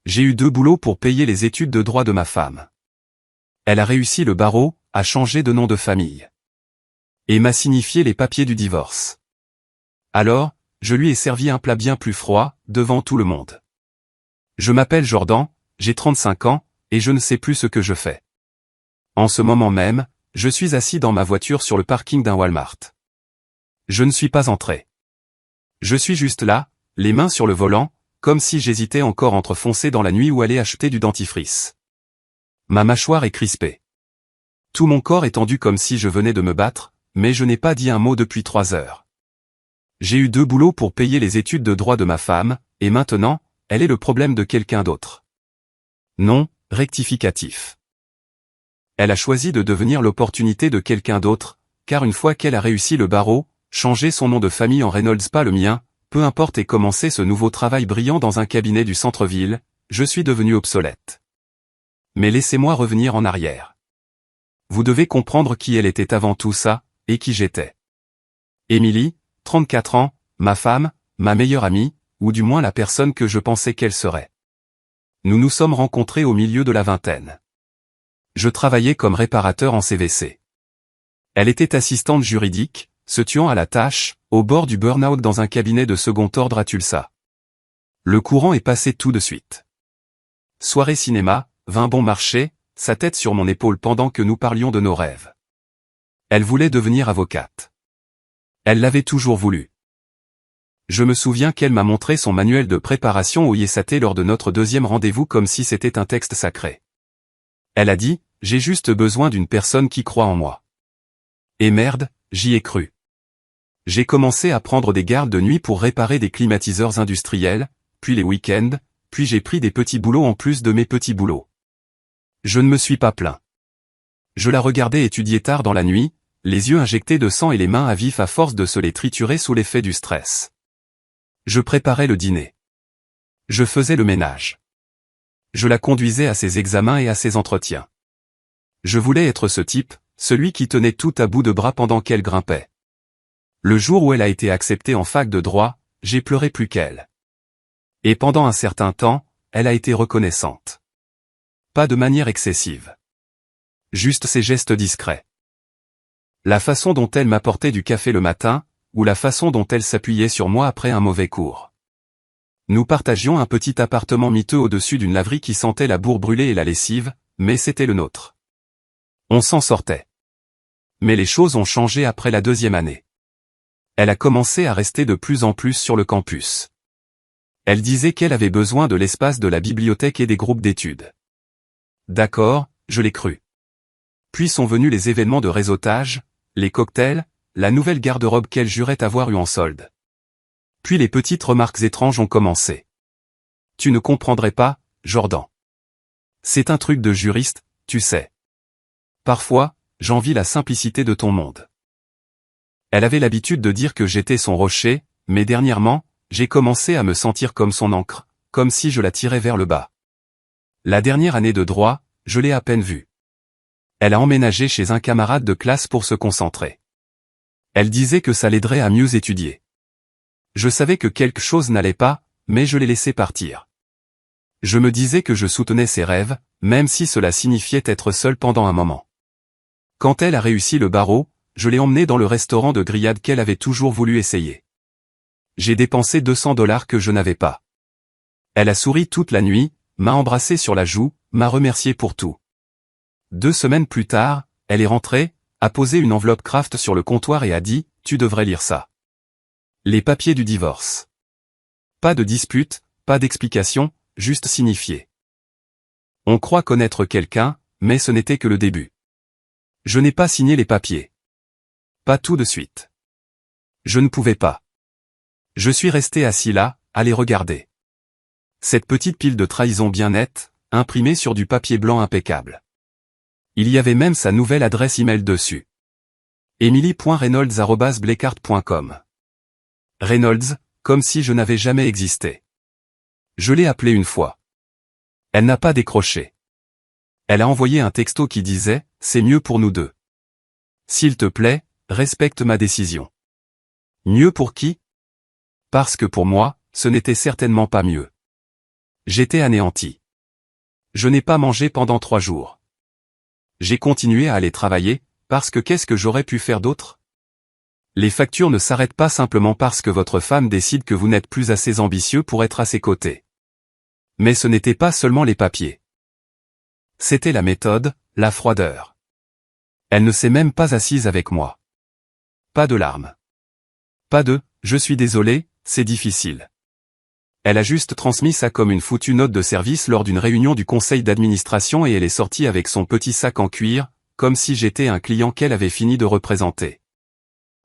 J'ai eu 2 boulots pour payer les études de droit de ma femme. Elle a réussi le barreau, a changé de nom de famille. Et m'a signifié les papiers du divorce. Alors, je lui ai servi un plat bien plus froid, devant tout le monde. Je m'appelle Jordan, j'ai 35 ans, et je ne sais plus ce que je fais. En ce moment même, je suis assis dans ma voiture sur le parking d'un Walmart. Je ne suis pas entré. Je suis juste là, les mains sur le volant, comme si j'hésitais encore entre foncer dans la nuit ou aller acheter du dentifrice. Ma mâchoire est crispée. Tout mon corps est tendu comme si je venais de me battre, mais je n'ai pas dit un mot depuis 3 heures. J'ai eu 2 boulots pour payer les études de droit de ma femme, et maintenant, elle est le problème de quelqu'un d'autre. Non, rectificatif. Elle a choisi de devenir l'opportunité de quelqu'un d'autre, car une fois qu'elle a réussi le barreau, changer son nom de famille en Reynolds pas le mien, peu importe et commencer ce nouveau travail brillant dans un cabinet du centre-ville, je suis devenu obsolète. Mais laissez-moi revenir en arrière. Vous devez comprendre qui elle était avant tout ça, et qui j'étais. Émilie, 34 ans, ma femme, ma meilleure amie, ou du moins la personne que je pensais qu'elle serait. Nous nous sommes rencontrés au milieu de la vingtaine. Je travaillais comme réparateur en CVC. Elle était assistante juridique, se tuant à la tâche, au bord du burn-out dans un cabinet de second ordre à Tulsa. Le courant est passé tout de suite. Soirée cinéma, vin bon marché, sa tête sur mon épaule pendant que nous parlions de nos rêves. Elle voulait devenir avocate. Elle l'avait toujours voulu. Je me souviens qu'elle m'a montré son manuel de préparation au ISAT lors de notre 2e rendez-vous comme si c'était un texte sacré. Elle a dit, « J'ai juste besoin d'une personne qui croit en moi. » Et merde, j'y ai cru. J'ai commencé à prendre des gardes de nuit pour réparer des climatiseurs industriels, puis les week-ends, puis j'ai pris des petits boulots en plus de mes petits boulots. Je ne me suis pas plaint. Je la regardais étudier tard dans la nuit, les yeux injectés de sang et les mains à vif à force de se les triturer sous l'effet du stress. Je préparais le dîner. Je faisais le ménage. Je la conduisais à ses examens et à ses entretiens. Je voulais être ce type, celui qui tenait tout à bout de bras pendant qu'elle grimpait. Le jour où elle a été acceptée en fac de droit, j'ai pleuré plus qu'elle. Et pendant un certain temps, elle a été reconnaissante. Pas de manière excessive. Juste ses gestes discrets. La façon dont elle m'apportait du café le matin, ou la façon dont elle s'appuyait sur moi après un mauvais cours. Nous partagions un petit appartement miteux au-dessus d'une laverie qui sentait la bourre brûlée et la lessive, mais c'était le nôtre. On s'en sortait. Mais les choses ont changé après la 2e année. Elle a commencé à rester de plus en plus sur le campus. Elle disait qu'elle avait besoin de l'espace de la bibliothèque et des groupes d'études. D'accord, je l'ai cru. Puis sont venus les événements de réseautage, les cocktails, la nouvelle garde-robe qu'elle jurait avoir eue en solde. Puis les petites remarques étranges ont commencé. Tu ne comprendrais pas, Jordan. C'est un truc de juriste, tu sais. Parfois, j'envie la simplicité de ton monde. Elle avait l'habitude de dire que j'étais son rocher, mais dernièrement, j'ai commencé à me sentir comme son ancre, comme si je la tirais vers le bas. La dernière année de droit, je l'ai à peine vue. Elle a emménagé chez un camarade de classe pour se concentrer. Elle disait que ça l'aiderait à mieux étudier. Je savais que quelque chose n'allait pas, mais je l'ai laissé partir. Je me disais que je soutenais ses rêves, même si cela signifiait être seul pendant un moment. Quand elle a réussi le barreau, je l'ai emmenée dans le restaurant de grillade qu'elle avait toujours voulu essayer. J'ai dépensé $200 que je n'avais pas. Elle a souri toute la nuit, m'a embrassé sur la joue, m'a remercié pour tout. 2 semaines plus tard, elle est rentrée, a posé une enveloppe Kraft sur le comptoir et a dit, « Tu devrais lire ça. » Les papiers du divorce. Pas de dispute, pas d'explication, juste signifié. On croit connaître quelqu'un, mais ce n'était que le début. Je n'ai pas signé les papiers. Pas tout de suite. Je ne pouvais pas. Je suis resté assis là, à les regarder. Cette petite pile de trahison bien nette, imprimée sur du papier blanc impeccable. Il y avait même sa nouvelle adresse email dessus. emily.reynolds@blekart.com. Reynolds, comme si je n'avais jamais existé. Je l'ai appelée une fois. Elle n'a pas décroché. Elle a envoyé un texto qui disait, « C'est mieux pour nous deux. S'il te plaît, respecte ma décision. » Mieux pour qui? Parce que pour moi, ce n'était certainement pas mieux. J'étais anéanti. Je n'ai pas mangé pendant 3 jours. J'ai continué à aller travailler, parce que qu'est-ce que j'aurais pu faire d'autre? Les factures ne s'arrêtent pas simplement parce que votre femme décide que vous n'êtes plus assez ambitieux pour être à ses côtés. Mais ce n'était pas seulement les papiers. C'était la méthode, la froideur. Elle ne s'est même pas assise avec moi. Pas de larmes. Pas de « je suis désolé, c'est difficile ». Elle a juste transmis ça comme une foutue note de service lors d'une réunion du conseil d'administration et elle est sortie avec son petit sac en cuir, comme si j'étais un client qu'elle avait fini de représenter.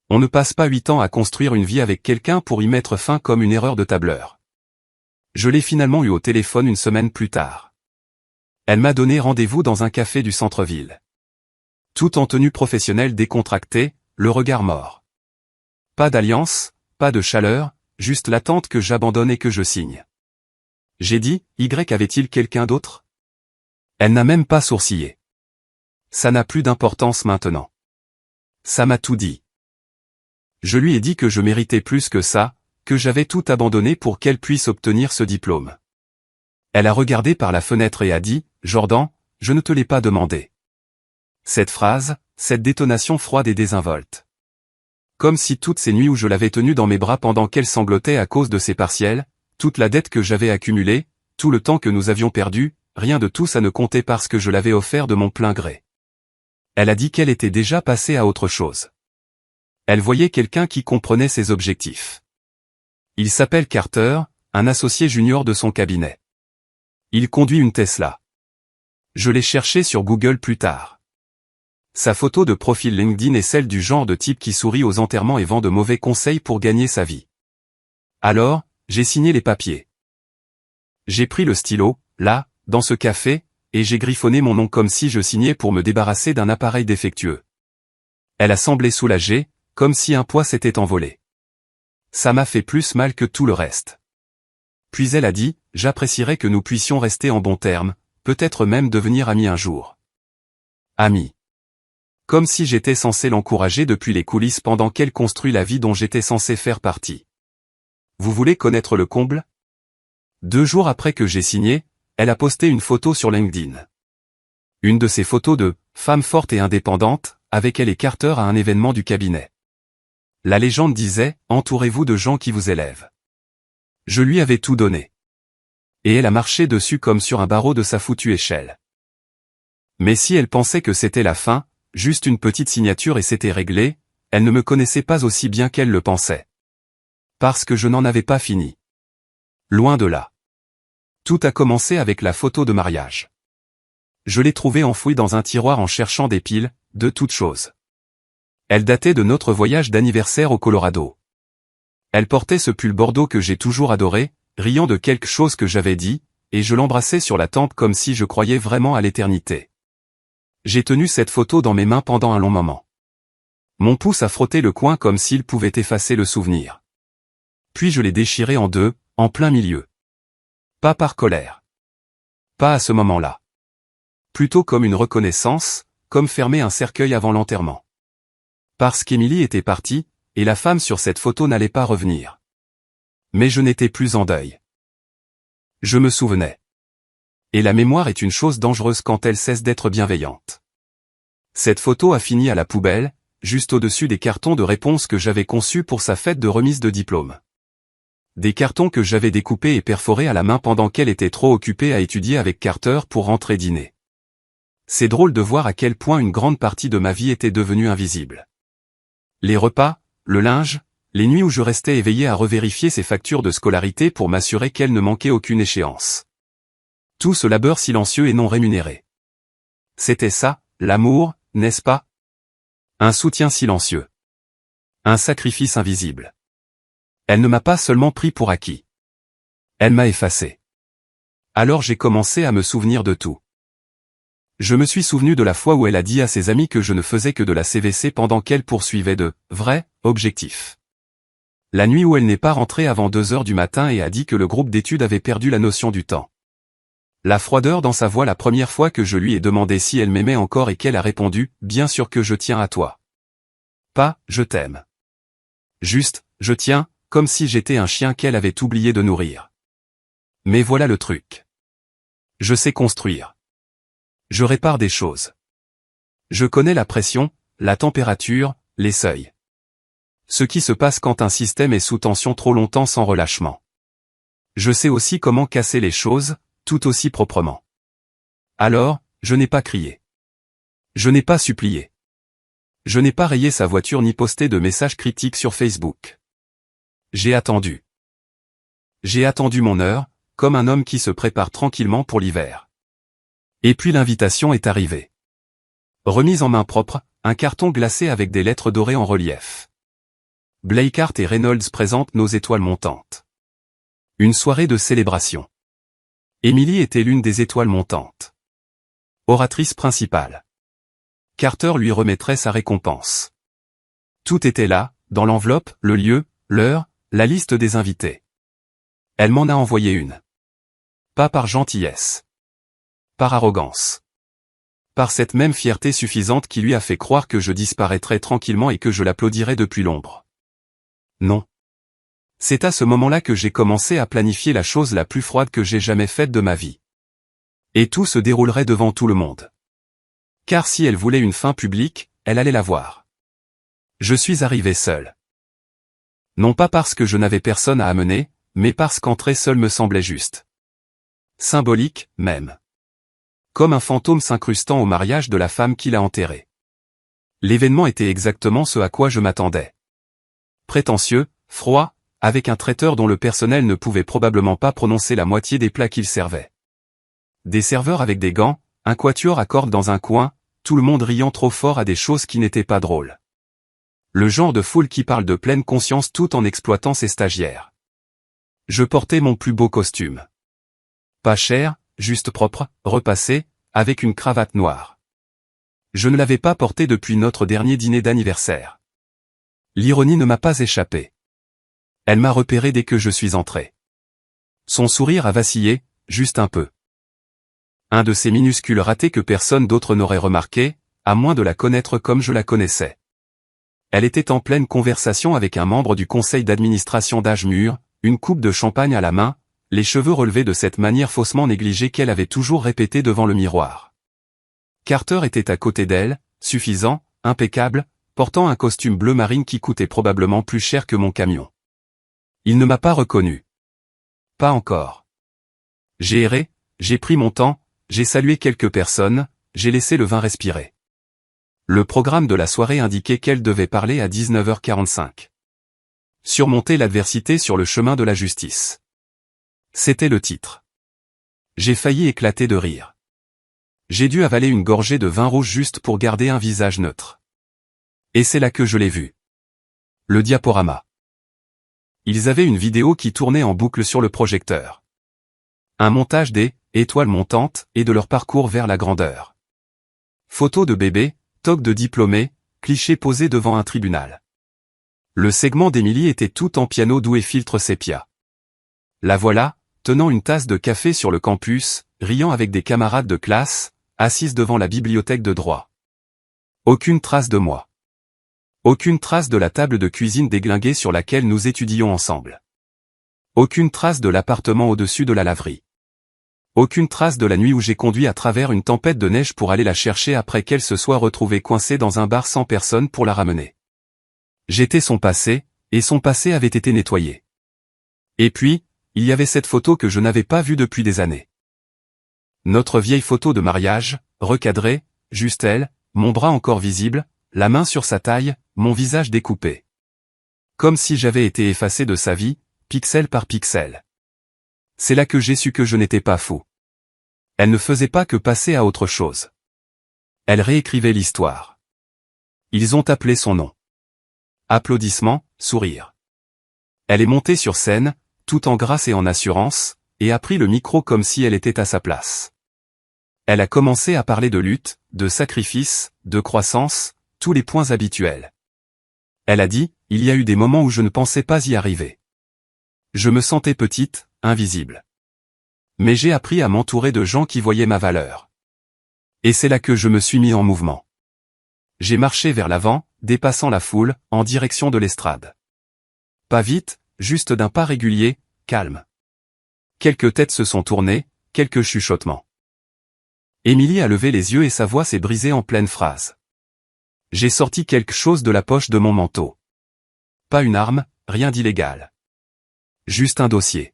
On ne passe pas 8 ans à construire une vie avec quelqu'un pour y mettre fin comme une erreur de tableur. Je l'ai finalement eu au téléphone une semaine plus tard. Elle m'a donné rendez-vous dans un café du centre-ville. Tout en tenue professionnelle décontractée, le regard mort. Pas d'alliance, pas de chaleur, juste l'attente que j'abandonne et que je signe. J'ai dit, Y avait-il quelqu'un d'autre? Elle n'a même pas sourcillé. Ça n'a plus d'importance maintenant. Ça m'a tout dit. Je lui ai dit que je méritais plus que ça, que j'avais tout abandonné pour qu'elle puisse obtenir ce diplôme. Elle a regardé par la fenêtre et a dit, Jordan, je ne te l'ai pas demandé. Cette phrase, cette détonation froide et désinvolte. Comme si toutes ces nuits où je l'avais tenue dans mes bras pendant qu'elle sanglotait à cause de ses partiels, toute la dette que j'avais accumulée, tout le temps que nous avions perdu, rien de tout ça ne comptait parce que je l'avais offert de mon plein gré. Elle a dit qu'elle était déjà passée à autre chose. Elle voyait quelqu'un qui comprenait ses objectifs. Il s'appelle Carter, un associé junior de son cabinet. Il conduit une Tesla. Je l'ai cherché sur Google plus tard. Sa photo de profil LinkedIn est celle du genre de type qui sourit aux enterrements et vend de mauvais conseils pour gagner sa vie. Alors, j'ai signé les papiers. J'ai pris le stylo, là, dans ce café, et j'ai griffonné mon nom comme si je signais pour me débarrasser d'un appareil défectueux. Elle a semblé soulagée, comme si un poids s'était envolé. Ça m'a fait plus mal que tout le reste. Puis elle a dit, j'apprécierais que nous puissions rester en bons termes, peut-être même devenir amis un jour. Amis. Comme si j'étais censé l'encourager depuis les coulisses pendant qu'elle construit la vie dont j'étais censé faire partie. Vous voulez connaître le comble? 2 jours après que j'ai signé, elle a posté une photo sur LinkedIn. Une de ces photos de « femme forte et indépendante » avec elle et Carter à un événement du cabinet. La légende disait « entourez-vous de gens qui vous élèvent ». Je lui avais tout donné. Et elle a marché dessus comme sur un barreau de sa foutue échelle. Mais si elle pensait que c'était la fin, juste une petite signature et c'était réglé, elle ne me connaissait pas aussi bien qu'elle le pensait. Parce que je n'en avais pas fini. Loin de là. Tout a commencé avec la photo de mariage. Je l'ai trouvée enfouie dans un tiroir en cherchant des piles, de toutes choses. Elle datait de notre voyage d'anniversaire au Colorado. Elle portait ce pull bordeaux que j'ai toujours adoré, riant de quelque chose que j'avais dit, et je l'embrassais sur la tempe comme si je croyais vraiment à l'éternité. J'ai tenu cette photo dans mes mains pendant un long moment. Mon pouce a frotté le coin comme s'il pouvait effacer le souvenir. Puis je l'ai déchiré en deux, en plein milieu. Pas par colère. Pas à ce moment-là. Plutôt comme une reconnaissance, comme fermer un cercueil avant l'enterrement. Parce qu'Émilie était partie, et la femme sur cette photo n'allait pas revenir. Mais je n'étais plus en deuil. Je me souvenais. Et la mémoire est une chose dangereuse quand elle cesse d'être bienveillante. Cette photo a fini à la poubelle, juste au-dessus des cartons de réponse que j'avais conçus pour sa fête de remise de diplôme. Des cartons que j'avais découpés et perforés à la main pendant qu'elle était trop occupée à étudier avec Carter pour rentrer dîner. C'est drôle de voir à quel point une grande partie de ma vie était devenue invisible. Les repas, le linge, les nuits où je restais éveillé à revérifier ses factures de scolarité pour m'assurer qu'elle ne manquait aucune échéance. Tout ce labeur silencieux et non rémunéré. C'était ça, l'amour, n'est-ce pas? Un soutien silencieux. Un sacrifice invisible. Elle ne m'a pas seulement pris pour acquis. Elle m'a effacé. Alors j'ai commencé à me souvenir de tout. Je me suis souvenu de la fois où elle a dit à ses amis que je ne faisais que de la CVC pendant qu'elle poursuivait de vrais objectifs. La nuit où elle n'est pas rentrée avant 2 heures du matin et a dit que le groupe d'études avait perdu la notion du temps. La froideur dans sa voix la première fois que je lui ai demandé si elle m'aimait encore et qu'elle a répondu « Bien sûr que je tiens à toi ». Pas « Je t'aime ». Juste « Je tiens », comme si j'étais un chien qu'elle avait oublié de nourrir. Mais voilà le truc. Je sais construire. Je répare des choses. Je connais la pression, la température, les seuils. Ce qui se passe quand un système est sous tension trop longtemps sans relâchement. Je sais aussi comment casser les choses, tout aussi proprement. Alors, je n'ai pas crié. Je n'ai pas supplié. Je n'ai pas rayé sa voiture ni posté de messages critiques sur Facebook. J'ai attendu. J'ai attendu mon heure, comme un homme qui se prépare tranquillement pour l'hiver. Et puis l'invitation est arrivée. Remise en main propre, un carton glacé avec des lettres dorées en relief. Blakeart et Reynolds présentent nos étoiles montantes. Une soirée de célébration. Emily était l'une des étoiles montantes. Oratrice principale. Carter lui remettrait sa récompense. Tout était là, dans l'enveloppe, le lieu, l'heure, la liste des invités. Elle m'en a envoyé une. Pas par gentillesse. Par arrogance. Par cette même fierté suffisante qui lui a fait croire que je disparaîtrais tranquillement et que je l'applaudirais depuis l'ombre. Non. C'est à ce moment-là que j'ai commencé à planifier la chose la plus froide que j'ai jamais faite de ma vie. Et tout se déroulerait devant tout le monde. Car si elle voulait une fin publique, elle allait la voir. Je suis arrivé seul. Non pas parce que je n'avais personne à amener, mais parce qu'entrer seul me semblait juste. Symbolique, même. Comme un fantôme s'incrustant au mariage de la femme qui l'a enterré. L'événement était exactement ce à quoi je m'attendais. Prétentieux, froid, avec un traiteur dont le personnel ne pouvait probablement pas prononcer la moitié des plats qu'il servait. Des serveurs avec des gants, un quatuor à cordes dans un coin, tout le monde riant trop fort à des choses qui n'étaient pas drôles. Le genre de foule qui parle de pleine conscience tout en exploitant ses stagiaires. Je portais mon plus beau costume. Pas cher, juste propre, repassé, avec une cravate noire. Je ne l'avais pas porté depuis notre dernier dîner d'anniversaire. L'ironie ne m'a pas échappé. Elle m'a repéré dès que je suis entré. Son sourire a vacillé, juste un peu. Un de ces minuscules ratés que personne d'autre n'aurait remarqué, à moins de la connaître comme je la connaissais. Elle était en pleine conversation avec un membre du conseil d'administration d'âge mûr, une coupe de champagne à la main, les cheveux relevés de cette manière faussement négligée qu'elle avait toujours répétée devant le miroir. Carter était à côté d'elle, suffisant, impeccable, portant un costume bleu marine qui coûtait probablement plus cher que mon camion. Il ne m'a pas reconnu. Pas encore. J'ai erré, j'ai pris mon temps, j'ai salué quelques personnes, j'ai laissé le vin respirer. Le programme de la soirée indiquait qu'elle devait parler à 19h45. Surmonter l'adversité sur le chemin de la justice. C'était le titre. J'ai failli éclater de rire. J'ai dû avaler une gorgée de vin rouge juste pour garder un visage neutre. Et c'est là que je l'ai vu. Le diaporama. Ils avaient une vidéo qui tournait en boucle sur le projecteur. Un montage des étoiles montantes et de leur parcours vers la grandeur. Photos de bébés, toques de diplômés, clichés posés devant un tribunal. Le segment d'Emily était tout en piano doux et filtre sépia. La voilà, tenant une tasse de café sur le campus, riant avec des camarades de classe, assise devant la bibliothèque de droit. Aucune trace de moi. Aucune trace de la table de cuisine déglinguée sur laquelle nous étudions ensemble. Aucune trace de l'appartement au-dessus de la laverie. Aucune trace de la nuit où j'ai conduit à travers une tempête de neige pour aller la chercher après qu'elle se soit retrouvée coincée dans un bar sans personne pour la ramener. J'étais son passé, et son passé avait été nettoyé. Et puis, il y avait cette photo que je n'avais pas vue depuis des années. Notre vieille photo de mariage, recadrée, juste elle, mon bras encore visible, la main sur sa taille, mon visage découpé. Comme si j'avais été effacé de sa vie, pixel par pixel. C'est là que j'ai su que je n'étais pas fou. Elle ne faisait pas que passer à autre chose. Elle réécrivait l'histoire. Ils ont appelé son nom. Applaudissements, sourires. Elle est montée sur scène, tout en grâce et en assurance, et a pris le micro comme si elle était à sa place. Elle a commencé à parler de lutte, de sacrifice, de croissance, tous les points habituels. Elle a dit, il y a eu des moments où je ne pensais pas y arriver. Je me sentais petite, invisible. Mais j'ai appris à m'entourer de gens qui voyaient ma valeur. Et c'est là que je me suis mis en mouvement. J'ai marché vers l'avant, dépassant la foule, en direction de l'estrade. Pas vite, juste d'un pas régulier, calme. quelques têtes se sont tournées, quelques chuchotements. Émilie a levé les yeux et sa voix s'est brisée en pleine phrase. J'ai sorti quelque chose de la poche de mon manteau. Pas une arme, rien d'illégal. Juste un dossier.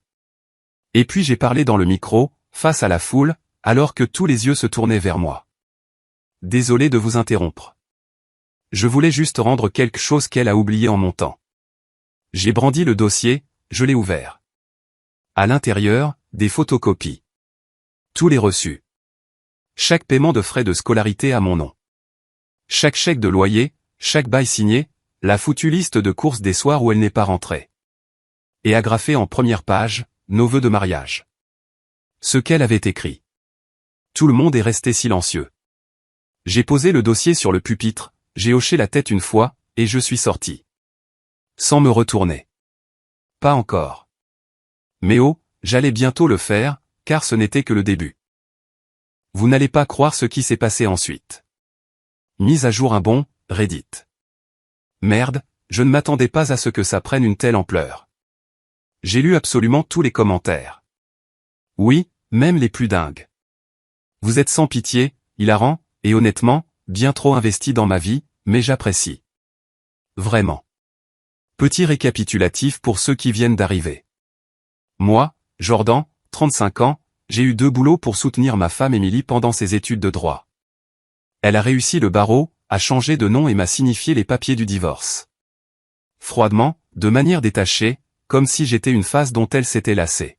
Et puis j'ai parlé dans le micro, face à la foule, alors que tous les yeux se tournaient vers moi. Désolé de vous interrompre. Je voulais juste rendre quelque chose qu'elle a oublié en montant. J'ai brandi le dossier, je l'ai ouvert. À l'intérieur, des photocopies. Tous les reçus. Chaque paiement de frais de scolarité à mon nom. Chaque chèque de loyer, chaque bail signé, la foutue liste de courses des soirs où elle n'est pas rentrée. Et agrafé en première page, nos vœux de mariage. Ce qu'elle avait écrit. Tout le monde est resté silencieux. J'ai posé le dossier sur le pupitre, j'ai hoché la tête une fois, et je suis sorti. Sans me retourner. Pas encore. Mais oh, j'allais bientôt le faire, car ce n'était que le début. Vous n'allez pas croire ce qui s'est passé ensuite. Mise à jour un bon, Reddit. Merde, je ne m'attendais pas à ce que ça prenne une telle ampleur. J'ai lu absolument tous les commentaires. Oui, même les plus dingues. Vous êtes sans pitié, hilarant, et honnêtement, bien trop investi dans ma vie, mais j'apprécie. Vraiment. Petit récapitulatif pour ceux qui viennent d'arriver. Moi, Jordan, 35 ans, j'ai eu 2 boulots pour soutenir ma femme Émilie pendant ses études de droit. Elle a réussi le barreau, a changé de nom et m'a signifié les papiers du divorce. Froidement, de manière détachée, comme si j'étais une face dont elle s'était lassée.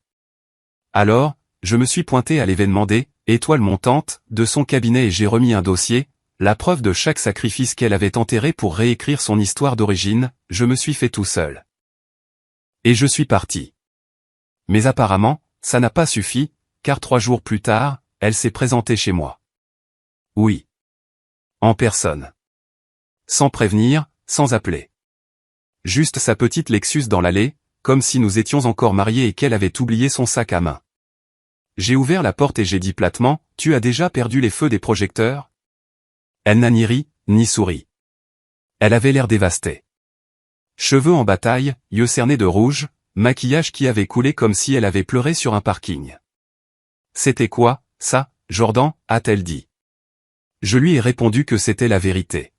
Alors, je me suis pointé à l'événement des étoiles montantes de son cabinet et j'ai remis un dossier, la preuve de chaque sacrifice qu'elle avait enterré pour réécrire son histoire d'origine, je me suis fait tout seul. Et je suis parti. Mais apparemment, ça n'a pas suffi, car 3 jours plus tard, elle s'est présentée chez moi. Oui. En personne. Sans prévenir, sans appeler. Juste sa petite Lexus dans l'allée, comme si nous étions encore mariés et qu'elle avait oublié son sac à main. J'ai ouvert la porte et j'ai dit platement, « Tu as déjà perdu les feux des projecteurs ?» Elle n'a ni ri, ni souri. Elle avait l'air dévastée. Cheveux en bataille, yeux cernés de rouge, maquillage qui avait coulé comme si elle avait pleuré sur un parking. « C'était quoi, ça, Jordan ?» a-t-elle dit. Je lui ai répondu que c'était la vérité.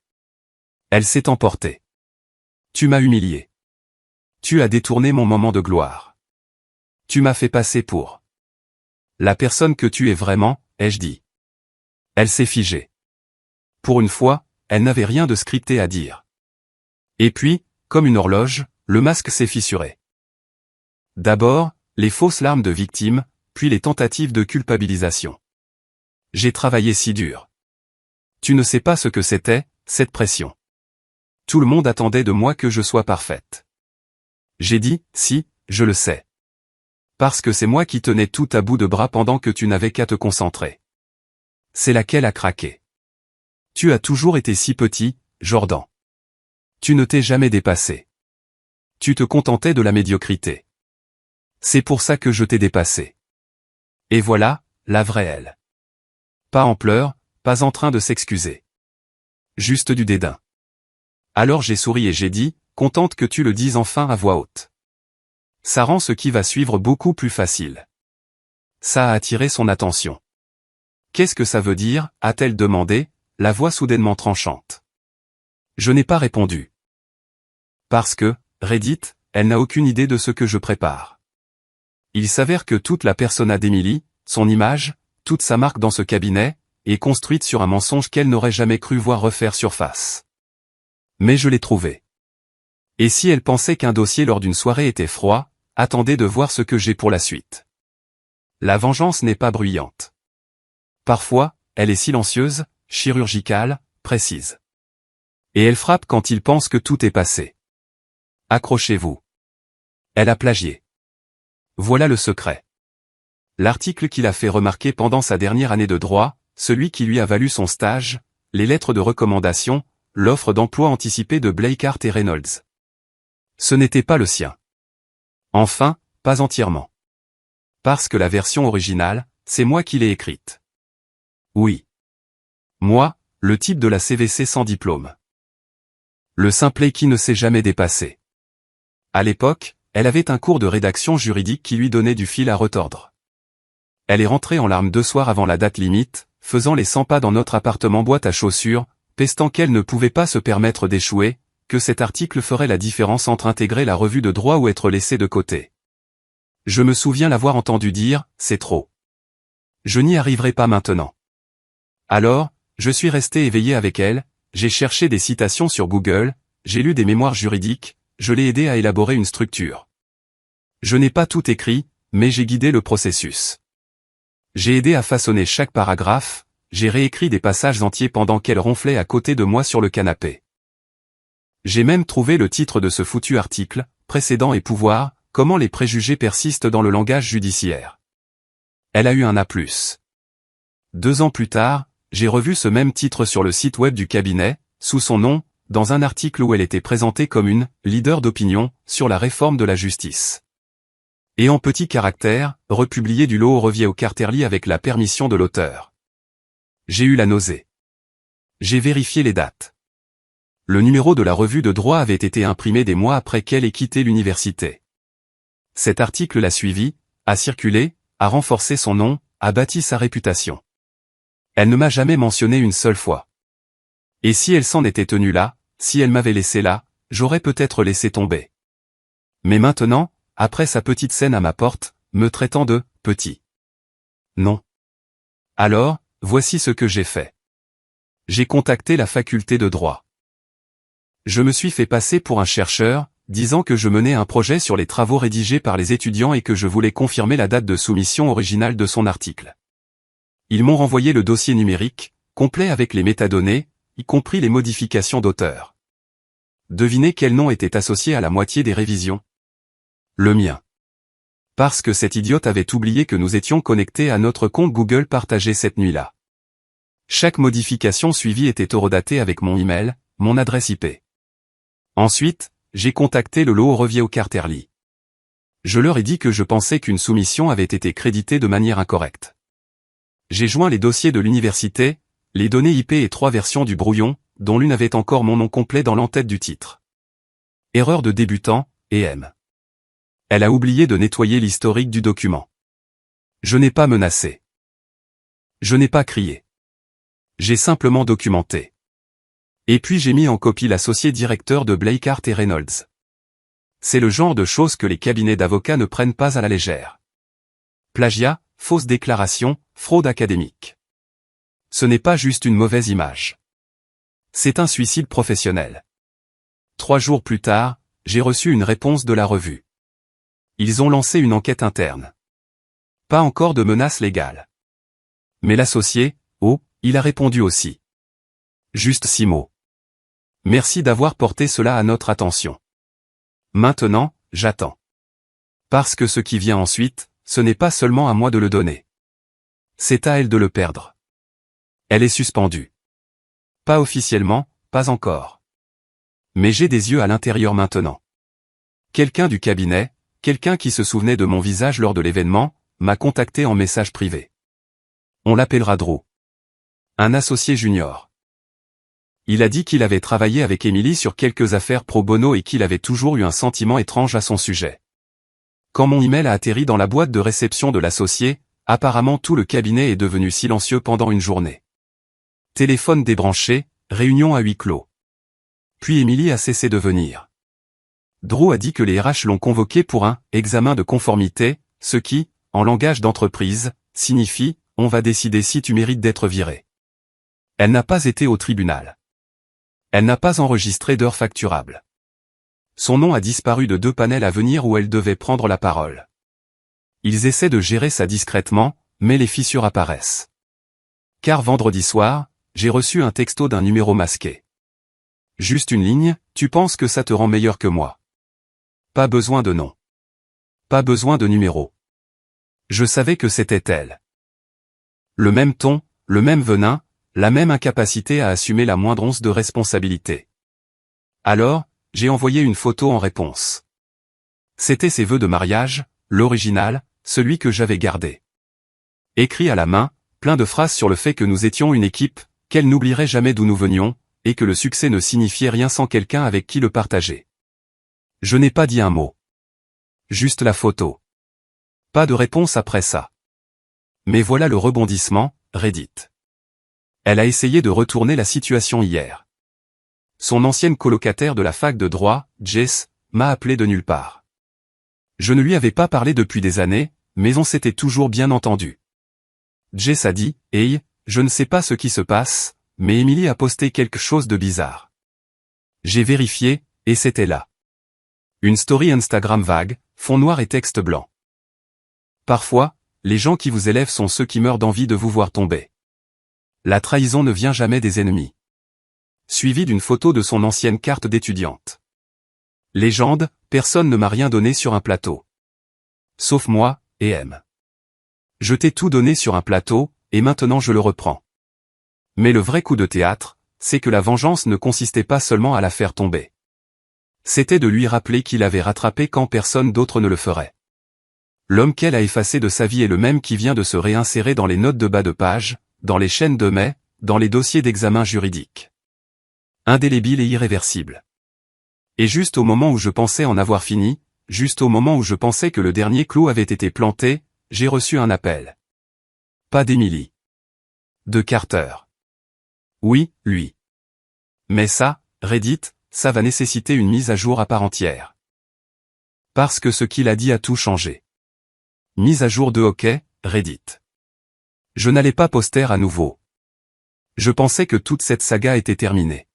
Elle s'est emportée. Tu m'as humilié. Tu as détourné mon moment de gloire. Tu m'as fait passer pour la personne que tu es vraiment, ai-je dit. Elle s'est figée. Pour une fois, elle n'avait rien de scripté à dire. Et puis, comme une horloge, le masque s'est fissuré. D'abord, les fausses larmes de victime, puis les tentatives de culpabilisation. J'ai travaillé si dur. Tu ne sais pas ce que c'était, cette pression. Tout le monde attendait de moi que je sois parfaite. J'ai dit, si, je le sais. Parce que c'est moi qui tenais tout à bout de bras pendant que tu n'avais qu'à te concentrer. C'est laquelle a craqué. Tu as toujours été si petit, Jordan. Tu ne t'es jamais dépassé. Tu te contentais de la médiocrité. C'est pour ça que je t'ai dépassé. Et voilà, la vraie elle. Pas en pleurs, pas en train de s'excuser. Juste du dédain. Alors j'ai souri et j'ai dit, contente que tu le dises enfin à voix haute. Ça rend ce qui va suivre beaucoup plus facile. Ça a attiré son attention. Qu'est-ce que ça veut dire, a-t-elle demandé, la voix soudainement tranchante. Je n'ai pas répondu. Parce que, Reddit, elle n'a aucune idée de ce que je prépare. Il s'avère que toute la persona d'Émilie, son image, toute sa marque dans ce cabinet, est construite sur un mensonge qu'elle n'aurait jamais cru voir refaire surface. Mais je l'ai trouvé. Et si elle pensait qu'un dossier lors d'une soirée était froid, attendez de voir ce que j'ai pour la suite. La vengeance n'est pas bruyante. Parfois, elle est silencieuse, chirurgicale, précise. Et elle frappe quand il pense que tout est passé. Accrochez-vous. Elle a plagié. Voilà le secret. L'article qu'il a fait remarquer pendant sa dernière année de droit, celui qui lui a valu son stage, les lettres de recommandation, l'offre d'emploi anticipée de Blake Hart et Reynolds. Ce n'était pas le sien. Enfin, pas entièrement. Parce que la version originale, c'est moi qui l'ai écrite. Oui. Moi, le type de la CVC sans diplôme. Le simplet qui ne s'est jamais dépassé. À l'époque, Elle avait un cours de rédaction juridique qui lui donnait du fil à retordre. Elle est rentrée en larmes 2 soirs avant la date limite, faisant les 100 pas dans notre appartement boîte à chaussures, pestant qu'elle ne pouvait pas se permettre d'échouer, que cet article ferait la différence entre intégrer la revue de droit ou être laissé de côté. Je me souviens l'avoir entendu dire, c'est trop. Je n'y arriverai pas maintenant. Alors, je suis resté éveillé avec elle, j'ai cherché des citations sur Google, j'ai lu des mémoires juridiques, je l'ai aidé à élaborer une structure. Je n'ai pas tout écrit, mais j'ai guidé le processus. J'ai aidé à façonner chaque paragraphe, j'ai réécrit des passages entiers pendant qu'elle ronflait à côté de moi sur le canapé. J'ai même trouvé le titre de ce foutu article, Précédent et pouvoir, comment les préjugés persistent dans le langage judiciaire. Elle a eu un A+. 2 ans plus tard, j'ai revu ce même titre sur le site web du cabinet, sous son nom, dans un article où elle était présentée comme une « leader d'opinion » sur la réforme de la justice. Et en petits caractères, republié du lot revient au Quarterly avec la permission de l'auteur. J'ai eu la nausée. J'ai vérifié les dates. Le numéro de la revue de droit avait été imprimé des mois après qu'elle ait quitté l'université. Cet article l'a suivi, a circulé, a renforcé son nom, a bâti sa réputation. Elle ne m'a jamais mentionné une seule fois. Et si elle s'en était tenue là, si elle m'avait laissé là, j'aurais peut-être laissé tomber. Mais maintenant, après sa petite scène à ma porte, me traitant de « petit ». Non. Alors, voici ce que j'ai fait. J'ai contacté la faculté de droit. Je me suis fait passer pour un chercheur, disant que je menais un projet sur les travaux rédigés par les étudiants et que je voulais confirmer la date de soumission originale de son article. Ils m'ont renvoyé le dossier numérique, complet avec les métadonnées, y compris les modifications d'auteur. Devinez quel nom était associé à la moitié des révisions. Le mien. Parce que cette idiote avait oublié que nous étions connectés à notre compte Google partagé cette nuit-là. Chaque modification suivie était horodatée avec mon email, mon adresse IP. Ensuite, j'ai contacté le lot Revier au Quarterly. Je leur ai dit que je pensais qu'une soumission avait été créditée de manière incorrecte. J'ai joint les dossiers de l'université, les données IP et 3 versions du brouillon, dont l'une avait encore mon nom complet dans l'entête du titre. Erreur de débutant, EM. Elle a oublié de nettoyer l'historique du document. Je n'ai pas menacé. Je n'ai pas crié. J'ai simplement documenté. Et puis j'ai mis en copie l'associé directeur de Blake Hart et Reynolds. C'est le genre de choses que les cabinets d'avocats ne prennent pas à la légère. Plagiat, fausse déclaration, fraude académique. Ce n'est pas juste une mauvaise image. C'est un suicide professionnel. 3 jours plus tard, j'ai reçu une réponse de la revue. Ils ont lancé une enquête interne. Pas encore de menace légale. Mais l'associé, il a répondu aussi. Juste 6 mots. Merci d'avoir porté cela à notre attention. Maintenant, j'attends. Parce que ce qui vient ensuite, ce n'est pas seulement à moi de le donner. C'est à elle de le perdre. Elle est suspendue. Pas officiellement, pas encore. Mais j'ai des yeux à l'intérieur maintenant. Quelqu'un du cabinet, quelqu'un qui se souvenait de mon visage lors de l'événement, m'a contacté en message privé. On l'appellera Drew. Un associé junior. Il a dit qu'il avait travaillé avec Emily sur quelques affaires pro bono et qu'il avait toujours eu un sentiment étrange à son sujet. Quand mon email a atterri dans la boîte de réception de l'associé, apparemment tout le cabinet est devenu silencieux pendant une journée. Téléphone débranché, réunion à huis clos. Puis Emily a cessé de venir. Drew a dit que les RH l'ont convoqué pour un « examen de conformité », ce qui, en langage d'entreprise, signifie « on va décider si tu mérites d'être viré ». Elle n'a pas été au tribunal. Elle n'a pas enregistré d'heures facturables. Son nom a disparu de 2 panels à venir où elle devait prendre la parole. Ils essaient de gérer ça discrètement, mais les fissures apparaissent. Car vendredi soir, j'ai reçu un texto d'un numéro masqué. Juste une ligne, tu penses que ça te rend meilleur que moi. Pas besoin de nom. Pas besoin de numéro. Je savais que c'était elle. Le même ton, le même venin, la même incapacité à assumer la moindre once de responsabilité. Alors, j'ai envoyé une photo en réponse. C'était ses vœux de mariage, l'original, celui que j'avais gardé. Écrit à la main, plein de phrases sur le fait que nous étions une équipe, qu'elle n'oublierait jamais d'où nous venions, et que le succès ne signifiait rien sans quelqu'un avec qui le partager. Je n'ai pas dit un mot. Juste la photo. Pas de réponse après ça. Mais voilà le rebondissement, Reddit. Elle a essayé de retourner la situation hier. Son ancienne colocataire de la fac de droit, Jess, m'a appelé de nulle part. Je ne lui avais pas parlé depuis des années, mais on s'était toujours bien entendu. Jess a dit, « Hey, je ne sais pas ce qui se passe, mais Emily a posté quelque chose de bizarre. » J'ai vérifié, et c'était là. Une story Instagram vague, fond noir et texte blanc. Parfois, les gens qui vous élèvent sont ceux qui meurent d'envie de vous voir tomber. La trahison ne vient jamais des ennemis. Suivi d'une photo de son ancienne carte d'étudiante. Légende, personne ne m'a rien donné sur un plateau. Sauf moi, et M. Je t'ai tout donné sur un plateau, et maintenant je le reprends. Mais le vrai coup de théâtre, c'est que la vengeance ne consistait pas seulement à la faire tomber. C'était de lui rappeler qu'il avait rattrapé quand personne d'autre ne le ferait. L'homme qu'elle a effacé de sa vie est le même qui vient de se réinsérer dans les notes de bas de page, dans les chaînes de mai, dans les dossiers d'examen juridique. Indélébile et irréversible. Et juste au moment où je pensais en avoir fini, juste au moment où je pensais que le dernier clou avait été planté, j'ai reçu un appel. Pas d'Emily. De Carter. Oui, lui. Mais ça, Reddit, ça va nécessiter une mise à jour à part entière. Parce que ce qu'il a dit a tout changé. Mise à jour de hockey, Reddit. Je n'allais pas poster à nouveau. Je pensais que toute cette saga était terminée.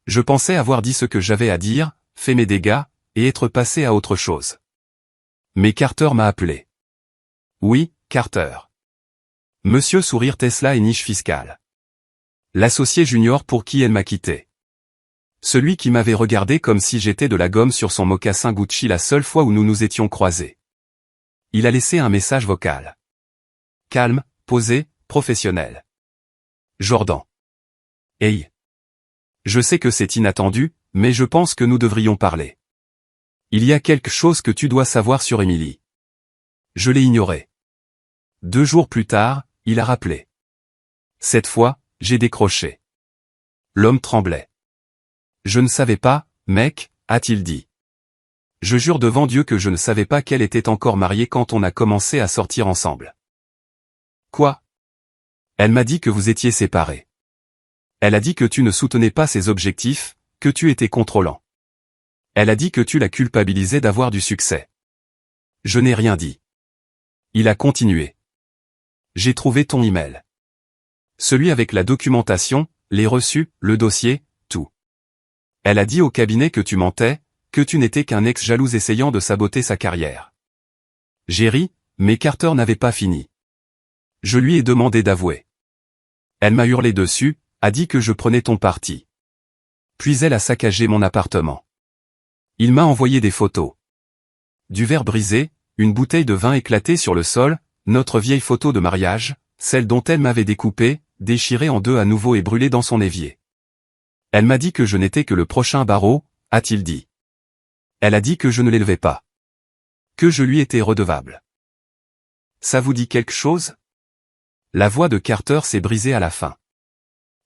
Je pensais avoir dit ce que j'avais à dire, fait mes dégâts, et être passé à autre chose. Mais Carter m'a appelé. Oui, Carter. Monsieur Sourire Tesla et niche fiscale. L'associé junior pour qui elle m'a quitté. Celui qui m'avait regardé comme si j'étais de la gomme sur son mocassin Gucci la seule fois où nous nous étions croisés. Il a laissé un message vocal. Calme, posé, professionnel. Jordan. Hey. Je sais que c'est inattendu, mais je pense que nous devrions parler. Il y a quelque chose que tu dois savoir sur Emily. Je l'ai ignoré. 2 jours plus tard, il a rappelé. Cette fois, j'ai décroché. L'homme tremblait. Je ne savais pas, mec, a-t-il dit. Je jure devant Dieu que je ne savais pas qu'elle était encore mariée quand on a commencé à sortir ensemble. Quoi? Elle m'a dit que vous étiez séparés. Elle a dit que tu ne soutenais pas ses objectifs, que tu étais contrôlant. Elle a dit que tu la culpabilisais d'avoir du succès. Je n'ai rien dit. Il a continué. J'ai trouvé ton email. Celui avec la documentation, les reçus, le dossier, tout. Elle a dit au cabinet que tu mentais, que tu n'étais qu'un ex jaloux essayant de saboter sa carrière. J'ai ri, mais Carter n'avait pas fini. Je lui ai demandé d'avouer. Elle m'a hurlé dessus, a dit que je prenais ton parti. Puis elle a saccagé mon appartement. Il m'a envoyé des photos. Du verre brisé, une bouteille de vin éclatée sur le sol, notre vieille photo de mariage, celle dont elle m'avait découpée, déchirée en deux à nouveau et brûlée dans son évier. Elle m'a dit que je n'étais que le prochain barreau, a-t-il dit. Elle a dit que je ne l'élevais pas. Que je lui étais redevable. Ça vous dit quelque chose? La voix de Carter s'est brisée à la fin.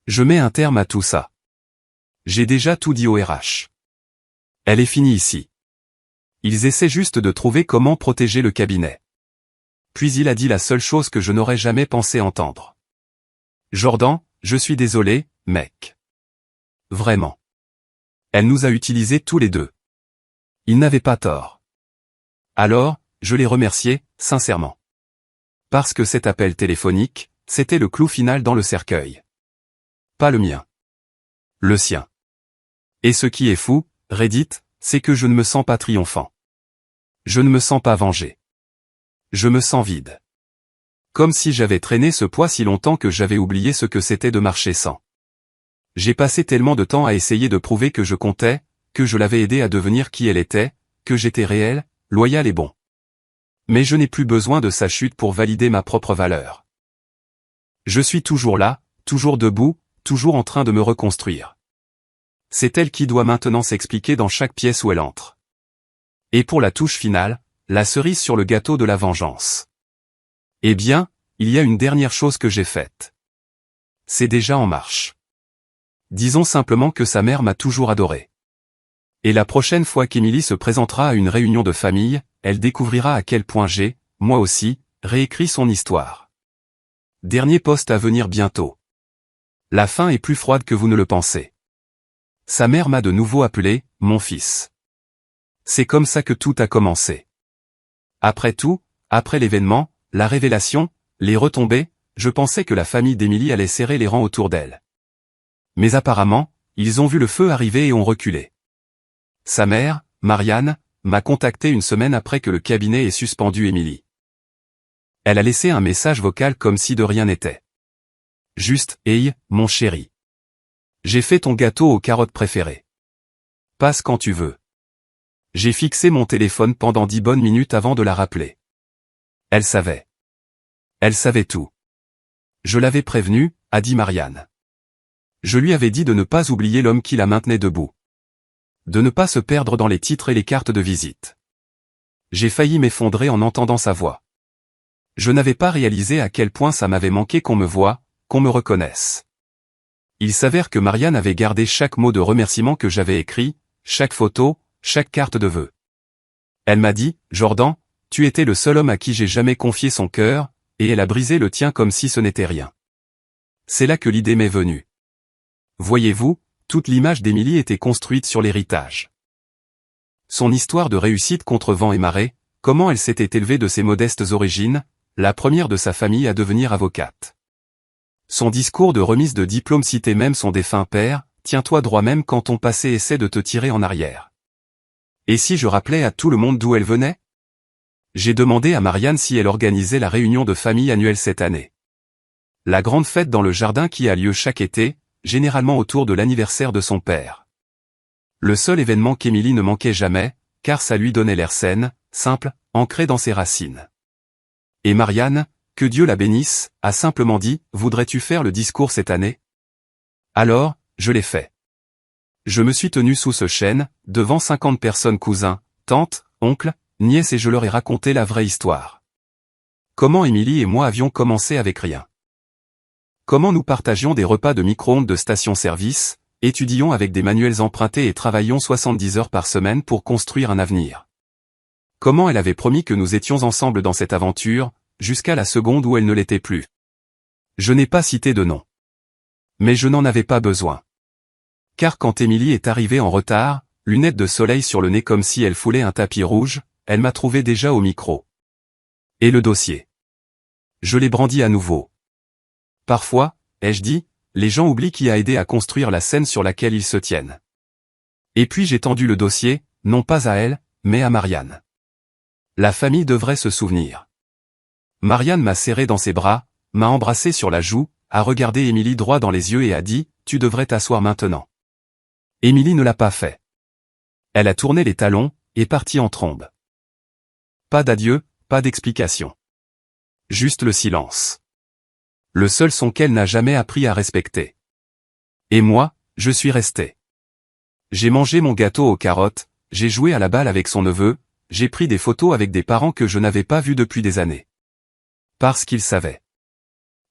Je mets un terme à tout ça. J'ai déjà tout dit au RH. Elle est finie ici. Ils essaient juste de trouver comment protéger le cabinet. Puis il a dit la seule chose que je n'aurais jamais pensé entendre. Jordan, je suis désolé, mec. Vraiment. Elle nous a utilisés tous les deux. Il n'avait pas tort. Alors, je l'ai remercié, sincèrement. Parce que cet appel téléphonique, c'était le clou final dans le cercueil. Pas le mien. Le sien. Et ce qui est fou, Reddit, c'est que je ne me sens pas triomphant. Je ne me sens pas vengé. Je me sens vide. Comme si j'avais traîné ce poids si longtemps que j'avais oublié ce que c'était de marcher sans. J'ai passé tellement de temps à essayer de prouver que je comptais, que je l'avais aidé à devenir qui elle était, que j'étais réel, loyal et bon. Mais je n'ai plus besoin de sa chute pour valider ma propre valeur. Je suis toujours là, toujours debout, toujours en train de me reconstruire. C'est elle qui doit maintenant s'expliquer dans chaque pièce où elle entre. Et pour la touche finale, la cerise sur le gâteau de la vengeance. Eh bien, il y a une dernière chose que j'ai faite. C'est déjà en marche. Disons simplement que sa mère m'a toujours adoré. Et la prochaine fois qu'Emily se présentera à une réunion de famille, elle découvrira à quel point j'ai, moi aussi, réécrit son histoire. Dernier post à venir bientôt. La fin est plus froide que vous ne le pensez. Sa mère m'a de nouveau appelé, mon fils. C'est comme ça que tout a commencé. Après tout, après l'événement, la révélation, les retombées, je pensais que la famille d'Émilie allait serrer les rangs autour d'elle. Mais apparemment, ils ont vu le feu arriver et ont reculé. Sa mère, Marianne, m'a contacté une semaine après que le cabinet ait suspendu Émilie. Elle a laissé un message vocal comme si de rien n'était. Juste, hey, mon chéri. J'ai fait ton gâteau aux carottes préféré. Passe quand tu veux. J'ai fixé mon téléphone pendant 10 bonnes minutes avant de la rappeler. Elle savait. Elle savait tout. Je l'avais prévenue, a dit Marianne. Je lui avais dit de ne pas oublier l'homme qui la maintenait debout. De ne pas se perdre dans les titres et les cartes de visite. J'ai failli m'effondrer en entendant sa voix. Je n'avais pas réalisé à quel point ça m'avait manqué qu'on me voie, qu'on me reconnaisse. Il s'avère que Marianne avait gardé chaque mot de remerciement que j'avais écrit, chaque photo, chaque carte de vœux. Elle m'a dit, Jordan, tu étais le seul homme à qui j'ai jamais confié son cœur, et elle a brisé le tien comme si ce n'était rien. C'est là que l'idée m'est venue. Voyez-vous, toute l'image d'Émilie était construite sur l'héritage. Son histoire de réussite contre vent et marée, comment elle s'était élevée de ses modestes origines, la première de sa famille à devenir avocate. Son discours de remise de diplôme citait même son défunt père, tiens-toi droit même quand ton passé essaie de te tirer en arrière. Et si je rappelais à tout le monde d'où elle venait? J'ai demandé à Marianne si elle organisait la réunion de famille annuelle cette année. La grande fête dans le jardin qui a lieu chaque été, généralement autour de l'anniversaire de son père. Le seul événement qu'Émilie ne manquait jamais, car ça lui donnait l'air saine, simple, ancré dans ses racines. Et Marianne, que Dieu la bénisse, a simplement dit, voudrais-tu faire le discours cette année? Alors, je l'ai fait. Je me suis tenu sous ce chêne, devant 50 personnes cousins, tantes, oncles, nièces et je leur ai raconté la vraie histoire. Comment Émilie et moi avions commencé avec rien. Comment nous partagions des repas de micro-ondes de station-service, étudions avec des manuels empruntés et travaillions 70 heures par semaine pour construire un avenir. Comment elle avait promis que nous étions ensemble dans cette aventure, jusqu'à la seconde où elle ne l'était plus. Je n'ai pas cité de nom. Mais je n'en avais pas besoin. Car quand Émilie est arrivée en retard, lunettes de soleil sur le nez comme si elle foulait un tapis rouge, elle m'a trouvé déjà au micro. Et le dossier. Je l'ai brandi à nouveau. Parfois, ai-je dit, les gens oublient qui a aidé à construire la scène sur laquelle ils se tiennent. Et puis j'ai tendu le dossier, non pas à elle, mais à Marianne. La famille devrait se souvenir. Marianne m'a serré dans ses bras, m'a embrassé sur la joue, a regardé Émilie droit dans les yeux et a dit, tu devrais t'asseoir maintenant. Émilie ne l'a pas fait. Elle a tourné les talons, et partie en trombe. Pas d'adieu, pas d'explication. Juste le silence. Le seul son qu'elle n'a jamais appris à respecter. Et moi, je suis resté. J'ai mangé mon gâteau aux carottes, j'ai joué à la balle avec son neveu, j'ai pris des photos avec des parents que je n'avais pas vus depuis des années. Parce qu'ils savaient.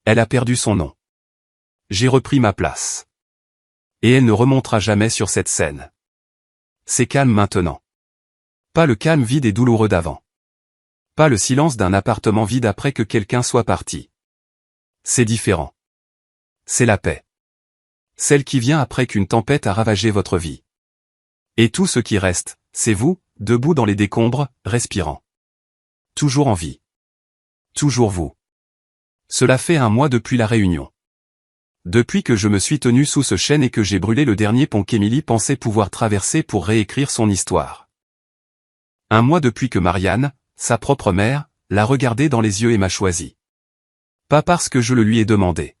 Elle a perdu son nom. J'ai repris ma place. Et elle ne remontera jamais sur cette scène. C'est calme maintenant. Pas le calme vide et douloureux d'avant. Pas le silence d'un appartement vide après que quelqu'un soit parti. C'est différent. C'est la paix. Celle qui vient après qu'une tempête a ravagé votre vie. Et tout ce qui reste, c'est vous, debout dans les décombres, respirant. Toujours en vie. Toujours vous. Cela fait 1 mois depuis la réunion. Depuis que je me suis tenu sous ce chêne et que j'ai brûlé le dernier pont qu'Émilie pensait pouvoir traverser pour réécrire son histoire. 1 mois depuis que Marianne, sa propre mère, l'a regardé dans les yeux et m'a choisi. Pas parce que je le lui ai demandé.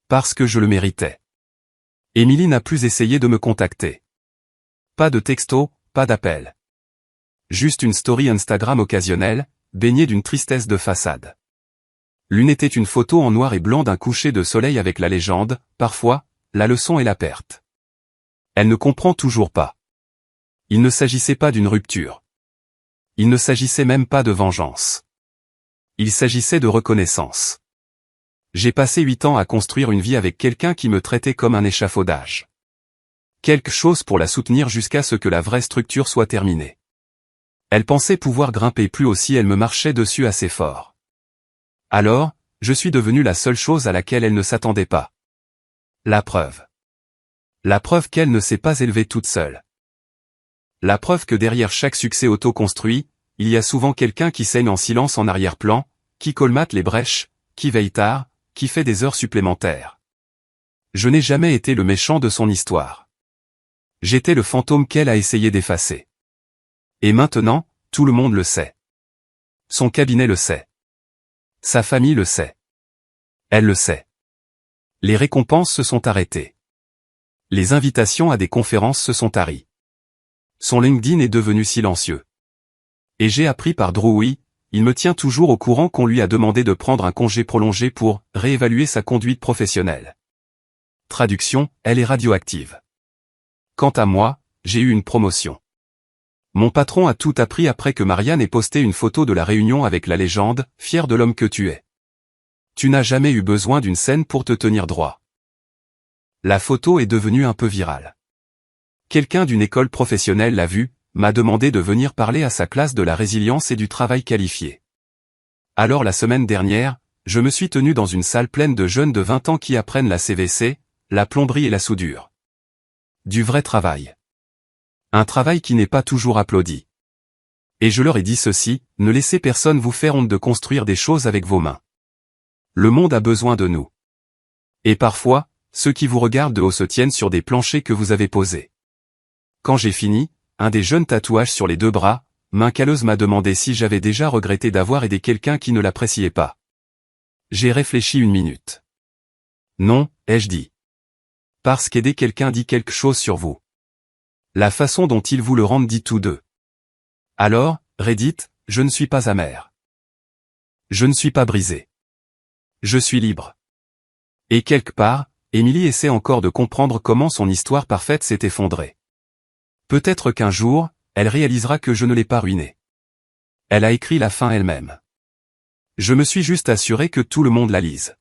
Parce que je le méritais. Émilie n'a plus essayé de me contacter. Pas de texto, pas d'appel. Juste une story Instagram occasionnelle, baignée d'une tristesse de façade. L'une était une photo en noir et blanc d'un coucher de soleil avec la légende, parfois, la leçon et la perte. Elle ne comprend toujours pas. Il ne s'agissait pas d'une rupture. Il ne s'agissait même pas de vengeance. Il s'agissait de reconnaissance. J'ai passé 8 ans à construire une vie avec quelqu'un qui me traitait comme un échafaudage. Quelque chose pour la soutenir jusqu'à ce que la vraie structure soit terminée. Elle pensait pouvoir grimper plus haut si elle me marchait dessus assez fort. Alors, je suis devenu la seule chose à laquelle elle ne s'attendait pas. La preuve. La preuve qu'elle ne s'est pas élevée toute seule. La preuve que derrière chaque succès auto-construit, il y a souvent quelqu'un qui saigne en silence en arrière-plan, qui colmate les brèches, qui veille tard, qui fait des heures supplémentaires. Je n'ai jamais été le méchant de son histoire. J'étais le fantôme qu'elle a essayé d'effacer. Et maintenant, tout le monde le sait. Son cabinet le sait. Sa famille le sait. Elle le sait. Les récompenses se sont arrêtées. Les invitations à des conférences se sont taries. Son LinkedIn est devenu silencieux. Et j'ai appris par Drewy, il me tient toujours au courant qu'on lui a demandé de prendre un congé prolongé pour réévaluer sa conduite professionnelle. Traduction, elle est radioactive. Quant à moi, j'ai eu une promotion. Mon patron a tout appris après que Marianne ait posté une photo de la réunion avec la légende, fier de l'homme que tu es. Tu n'as jamais eu besoin d'une scène pour te tenir droit. La photo est devenue un peu virale. Quelqu'un d'une école professionnelle l'a vue, m'a demandé de venir parler à sa classe de la résilience et du travail qualifié. Alors la semaine dernière, je me suis tenu dans une salle pleine de jeunes de 20 ans qui apprennent la CVC, la plomberie et la soudure. Du vrai travail. Un travail qui n'est pas toujours applaudi. Et je leur ai dit ceci, ne laissez personne vous faire honte de construire des choses avec vos mains. Le monde a besoin de nous. Et parfois, ceux qui vous regardent de haut se tiennent sur des planchers que vous avez posés. Quand j'ai fini, un des jeunes tatouages sur les 2 bras, main calleuse m'a demandé si j'avais déjà regretté d'avoir aidé quelqu'un qui ne l'appréciait pas. J'ai réfléchi une minute. Non, ai-je dit. Parce qu'aider quelqu'un dit quelque chose sur vous. La façon dont il vous le rend dit tout d'eux. Alors, Reddit, je ne suis pas amer. Je ne suis pas brisé. Je suis libre. Et quelque part, Emily essaie encore de comprendre comment son histoire parfaite s'est effondrée. Peut-être qu'un jour, elle réalisera que je ne l'ai pas ruinée. Elle a écrit la fin elle-même. Je me suis juste assuré que tout le monde la lise.